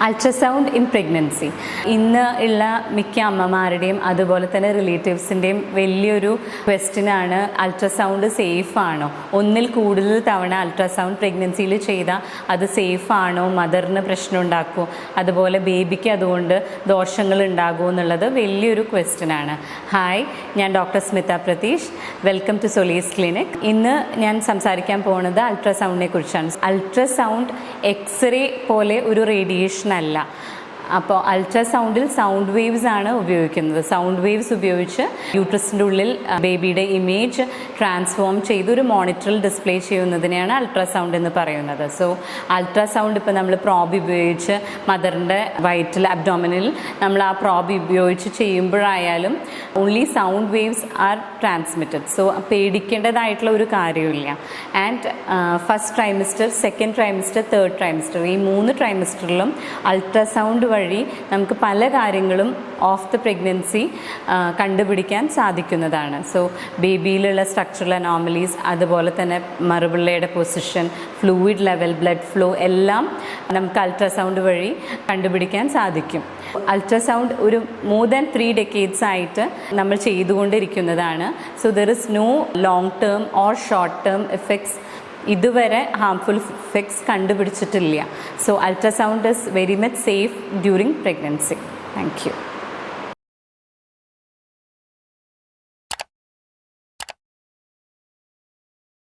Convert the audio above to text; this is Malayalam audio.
അൾട്രാസൗണ്ട് ഇൻ പ്രഗ്നൻസി ഇന്ന് ഉള്ള മിക്ക അമ്മമാരുടെയും അതുപോലെ തന്നെ റിലേറ്റീവ്സിൻ്റെയും വലിയൊരു ക്വസ്റ്റ്യനാണ്, അൾട്രാസൗണ്ട് സേഫ് ആണോ? ഒന്നിൽ കൂടുതൽ തവണ അൾട്രാസൗണ്ട് പ്രഗ്നൻസിയിൽ ചെയ്താൽ അത് സേഫ് ആണോ? മദറിന് പ്രശ്നം ഉണ്ടാക്കുമോ? അതുപോലെ ബേബിക്ക് അതുകൊണ്ട് ദോഷങ്ങൾ ഉണ്ടാകുമോ എന്നുള്ളത് വലിയൊരു ക്വസ്റ്റ്യനാണ്. ഹായ്, ഞാൻ doctor Smitha Pratheesh. Welcome to Solis clinic. ഇന്ന് ഞാൻ സംസാരിക്കാൻ പോകുന്നത് അൾട്രാസൗണ്ടിനെ കുറിച്ചാണ്. അൾട്രാസൗണ്ട് എക്സ്റേ പോലെ ഒരു റേഡിയേഷൻ അല്ല. അപ്പോൾ അൾട്രാസൗണ്ടിൽ സൗണ്ട് വേവ്സ് ആണ് ഉപയോഗിക്കുന്നത്. സൗണ്ട് വേവ്സ് ഉപയോഗിച്ച് യൂട്രസിൻ്റെ ഉള്ളിൽ ബേബിയുടെ ഇമേജ് ട്രാൻസ്ഫോം ചെയ്ത് ഒരു മോണിറ്ററിൽ ഡിസ്പ്ലേ ചെയ്യുന്നതിനെയാണ് അൾട്രാസൗണ്ട് എന്ന് പറയുന്നത്. സോ അൾട്രാസൗണ്ട് ഇപ്പോൾ നമ്മൾ പ്രോബ് ഉപയോഗിച്ച് മദറിൻ്റെ വയറ്റിൽ അബ്ഡോമിനിൽ നമ്മൾ ആ പ്രോബ് ഉപയോഗിച്ച് ചെയ്യുമ്പോഴായാലും only sound waves are transmitted. So പേടിക്കേണ്ടതായിട്ടുള്ള ഒരു കാര്യമില്ല. And first trimester, second trimester, third trimester, ഈ 3 ട്രൈമിസ്റ്ററിലും അൾട്രാസൗണ്ട് വഴി നമുക്ക് പല കാര്യങ്ങളും ഓഫ് ദ പ്രഗ്നൻസി കണ്ടുപിടിക്കാൻ സാധിക്കുന്നതാണ്. സോ ബേബിയിലുള്ള സ്ട്രക്ചറൽ അനോമലീസ്, അതുപോലെ തന്നെ മറുപിള്ളയുടെ position, fluid level, blood flow എല്ലാം നമുക്ക് അൾട്രാസൗണ്ട് വഴി കണ്ടുപിടിക്കാൻ സാധിക്കും. അൾട്രാസൗണ്ട് ഒരു മോർ ദാൻ 3 decades ആയിട്ട് നമ്മൾ ചെയ്തുകൊണ്ടിരിക്കുന്നതാണ്. So there is no long term or short term effects. ഇതുവരെ ഹാംഫുൾ എഫക്ട്സ് കണ്ടുപിടിച്ചിട്ടില്ല. So ultrasound is very much safe during pregnancy. Thank U.